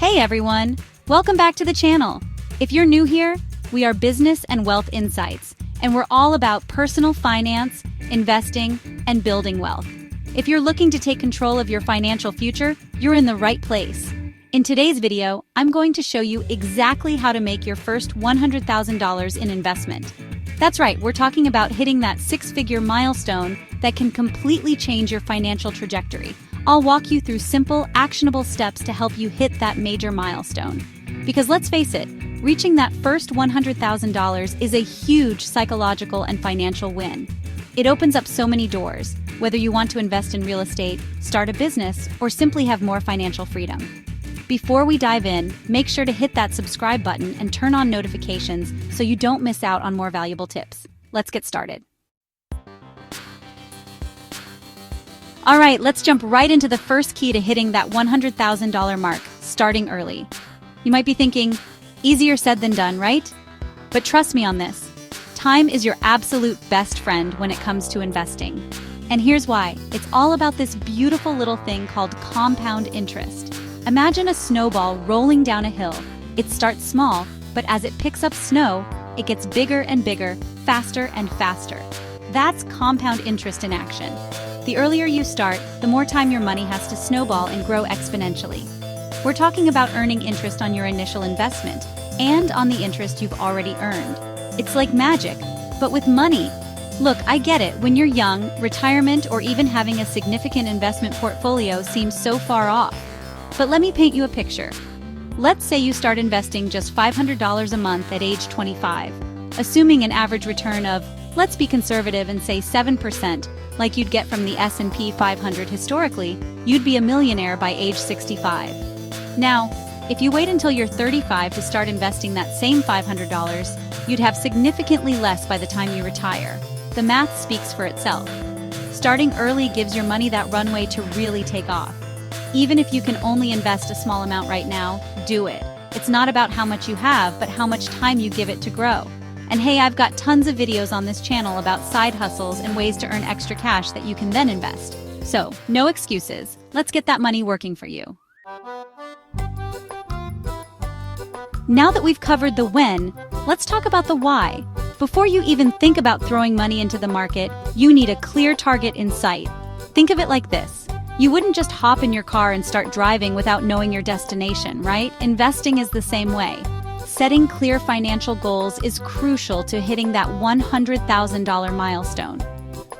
Hey everyone! Welcome back to the channel. If you're new here, we are Business and Wealth Insights, and we're all about personal finance, investing, and building wealth. If you're looking to take control of your financial future, you're in the right place. In today's video, I'm going to show you exactly how to make your first $100,000 in investment. That's right, we're talking about hitting that six-figure milestone that can completely change your financial trajectory. I'll walk you through simple, actionable steps to help you hit that major milestone. Because let's face it, reaching that first $100,000 is a huge psychological and financial win. It opens up so many doors, whether you want to invest in real estate, start a business, or simply have more financial freedom. Before we dive in, make sure to hit that subscribe button and turn on notifications so you don't miss out on more valuable tips. Let's get started. All right, let's jump right into the first key to hitting that $100,000 mark, starting early. You might be thinking, easier said than done, right? But trust me on this. Time is your absolute best friend when it comes to investing. And here's why. It's all about this beautiful little thing called compound interest. Imagine a snowball rolling down a hill. It starts small, but as it picks up snow, it gets bigger and bigger, faster and faster. That's compound interest in action. The earlier you start, the more time your money has to snowball and grow exponentially. We're talking about earning interest on your initial investment and on the interest you've already earned. It's like magic, but with money. Look, I get it. When you're young, retirement or even having a significant investment portfolio seems so far off. But let me paint you a picture. Let's say you start investing just $500 a month at age 25, assuming an average return of, let's be conservative and say 7%, like you'd get from the S&P 500 historically, you'd be a millionaire by age 65. Now, if you wait until you're 35 to start investing that same $500, you'd have significantly less by the time you retire. The math speaks for itself. Starting early gives your money that runway to really take off. Even if you can only invest a small amount right now, do it. It's not about how much you have, but how much time you give it to grow. And hey, I've got tons of videos on this channel about side hustles and ways to earn extra cash that you can then invest. So, no excuses. Let's get that money working for you. Now that we've covered the when, let's talk about the why. Before you even think about throwing money into the market, you need a clear target in sight. Think of it like this. You wouldn't just hop in your car and start driving without knowing your destination, right? Investing is the same way. Setting clear financial goals is crucial to hitting that $100,000 milestone.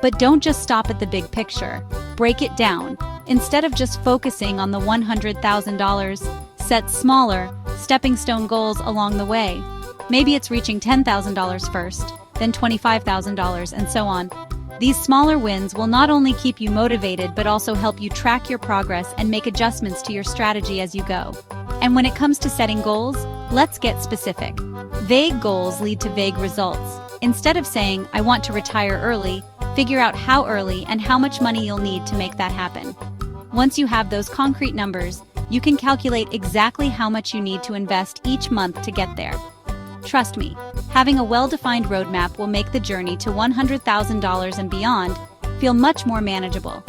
But don't just stop at the big picture. Break it down. Instead of just focusing on the $100,000, set smaller, stepping stone goals along the way. Maybe it's reaching $10,000 first, then $25,000, and so on. These smaller wins will not only keep you motivated but also help you track your progress and make adjustments to your strategy as you go. And when it comes to setting goals, let's get specific. Vague goals lead to vague results. Instead of saying, I want to retire early, figure out how early and how much money you'll need to make that happen. Once you have those concrete numbers, you can calculate exactly how much you need to invest each month to get there. Trust me, having a well-defined roadmap will make the journey to $100,000 and beyond feel much more manageable.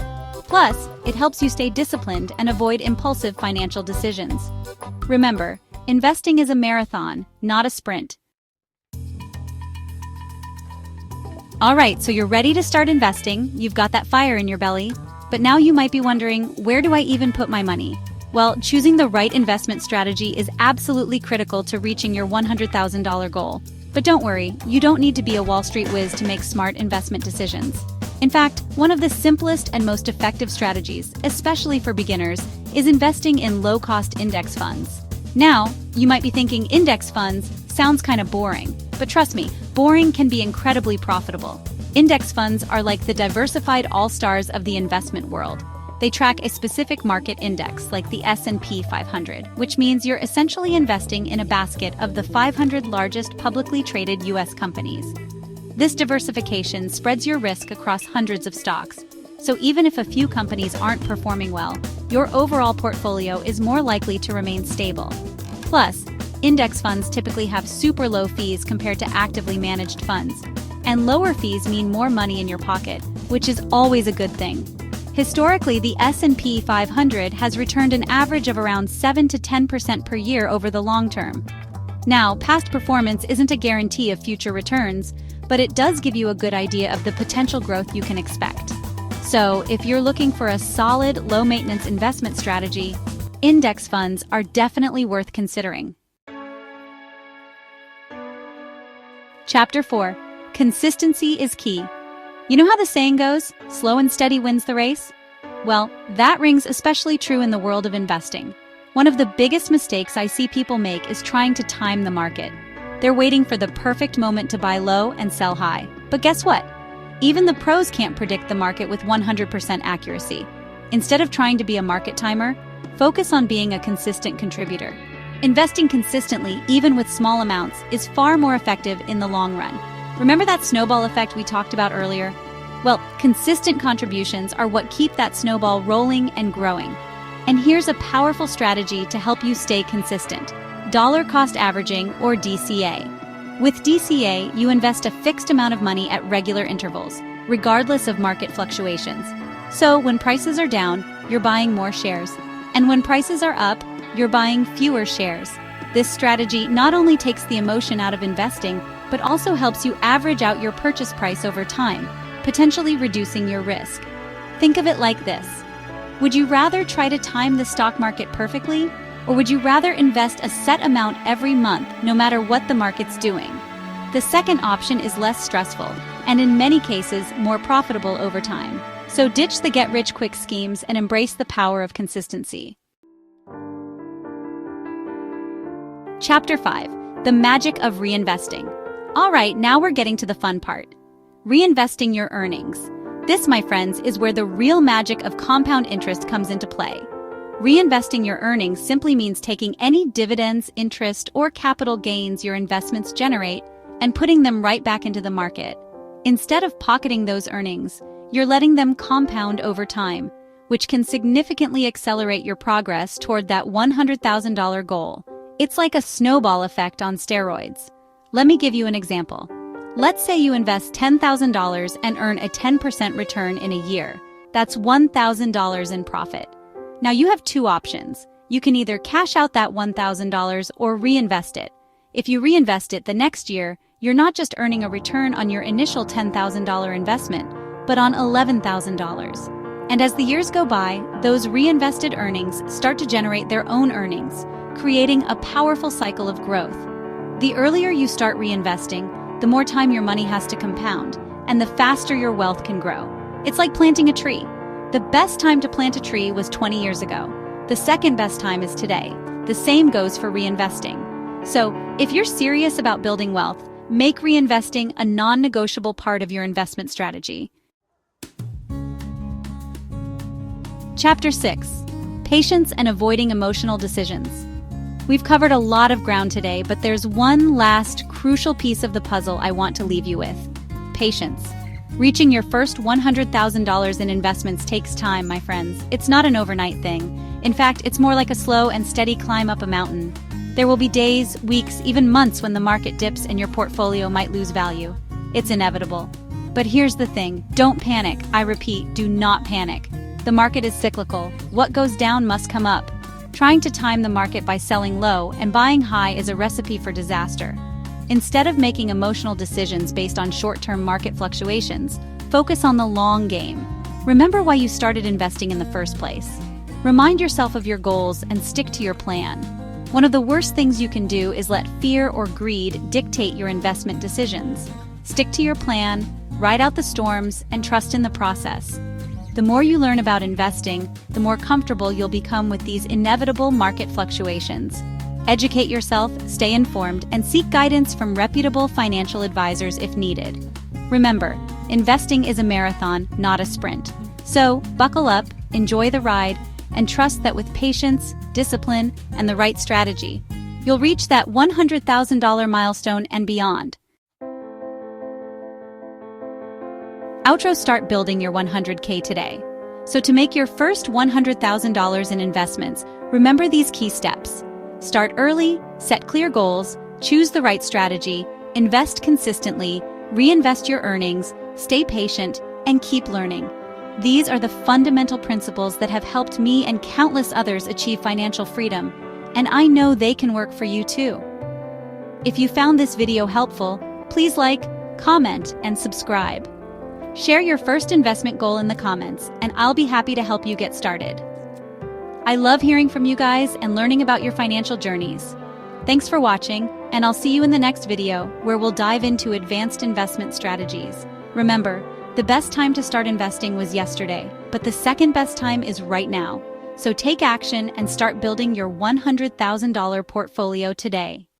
Plus, it helps you stay disciplined and avoid impulsive financial decisions. Remember, investing is a marathon, not a sprint. All right, so you're ready to start investing, you've got that fire in your belly, but now you might be wondering, where do I even put my money? Well, choosing the right investment strategy is absolutely critical to reaching your $100,000 goal. But don't worry, you don't need to be a Wall Street whiz to make smart investment decisions. In fact, one of the simplest and most effective strategies, especially for beginners, is investing in low-cost index funds. Now, you might be thinking index funds sounds kind of boring, but trust me, boring can be incredibly profitable. Index funds are like the diversified all-stars of the investment world. They track a specific market index like the S&P 500, which means you're essentially investing in a basket of the 500 largest publicly traded U.S. companies. This diversification spreads your risk across hundreds of stocks. So even if a few companies aren't performing well, your overall portfolio is more likely to remain stable. Plus, index funds typically have super low fees compared to actively managed funds. And lower fees mean more money in your pocket, which is always a good thing. Historically, the S&P 500 has returned an average of around 7 to 10% per year over the long term. Now, past performance isn't a guarantee of future returns, but it does give you a good idea of the potential growth you can expect. So, if you're looking for a solid, low-maintenance investment strategy, index funds are definitely worth considering. Chapter 4. Consistency is key. You know how the saying goes, slow and steady wins the race? Well, that rings especially true in the world of investing. One of the biggest mistakes I see people make is trying to time the market. They're waiting for the perfect moment to buy low and sell high. But guess what? Even the pros can't predict the market with 100% accuracy. Instead of trying to be a market timer, focus on being a consistent contributor. Investing consistently, even with small amounts, is far more effective in the long run. Remember that snowball effect we talked about earlier? Well, consistent contributions are what keep that snowball rolling and growing. And here's a powerful strategy to help you stay consistent: dollar cost averaging, or DCA. With DCA, you invest a fixed amount of money at regular intervals, regardless of market fluctuations. So when prices are down, you're buying more shares. And when prices are up, you're buying fewer shares. This strategy not only takes the emotion out of investing, but also helps you average out your purchase price over time, potentially reducing your risk. Think of it like this. Would you rather try to time the stock market perfectly, or would you rather invest a set amount every month, no matter what the market's doing? The second option is less stressful, and in many cases, more profitable over time. So ditch the get-rich-quick schemes and embrace the power of consistency. Chapter 5. The Magic of Reinvesting. All right, now we're getting to the fun part. Reinvesting your earnings. This, my friends, is where the real magic of compound interest comes into play. Reinvesting your earnings simply means taking any dividends, interest, or capital gains your investments generate and putting them right back into the market. Instead of pocketing those earnings, you're letting them compound over time, which can significantly accelerate your progress toward that $100,000 goal. It's like a snowball effect on steroids. Let me give you an example. Let's say you invest $10,000 and earn a 10% return in a year. That's $1,000 in profit. Now you have two options. You can either cash out that $1,000 or reinvest it. If you reinvest it the next year, you're not just earning a return on your initial $10,000 investment, but on $11,000. And as the years go by, those reinvested earnings start to generate their own earnings, creating a powerful cycle of growth. The earlier you start reinvesting, the more time your money has to compound, and the faster your wealth can grow. It's like planting a tree. The best time to plant a tree was 20 years ago. The second best time is today. The same goes for reinvesting. So, if you're serious about building wealth, make reinvesting a non-negotiable part of your investment strategy. Chapter 6. Patience and avoiding emotional decisions. We've covered a lot of ground today, but there's one last crucial piece of the puzzle I want to leave you with: patience. Reaching your first $100,000 in investments takes time, my friends. It's not an overnight thing. In fact, it's more like a slow and steady climb up a mountain. There will be days, weeks, even months when the market dips and your portfolio might lose value. It's inevitable. But here's the thing: don't panic. I repeat, do not panic. The market is cyclical. What goes down must come up. Trying to time the market by selling low and buying high is a recipe for disaster. Instead of making emotional decisions based on short-term market fluctuations, focus on the long game. Remember why you started investing in the first place. Remind yourself of your goals and stick to your plan. One of the worst things you can do is let fear or greed dictate your investment decisions. Stick to your plan, ride out the storms, and trust in the process. The more you learn about investing, the more comfortable you'll become with these inevitable market fluctuations. Educate yourself, stay informed, and seek guidance from reputable financial advisors if needed. Remember, investing is a marathon, not a sprint. So, buckle up, enjoy the ride, and trust that with patience, discipline, and the right strategy, you'll reach that $100,000 milestone and beyond. Outro: start building your 100K today. So to make your first $100,000 in investments, remember these key steps. Start early, set clear goals, choose the right strategy, invest consistently, reinvest your earnings, stay patient, and keep learning. These are the fundamental principles that have helped me and countless others achieve financial freedom, and I know they can work for you too. If you found this video helpful, please like, comment, and subscribe. Share your first investment goal in the comments, and I'll be happy to help you get started. I love hearing from you guys and learning about your financial journeys. Thanks for watching, and I'll see you in the next video where we'll dive into advanced investment strategies. Remember, the best time to start investing was yesterday, but the second best time is right now. So take action and start building your $100,000 portfolio today.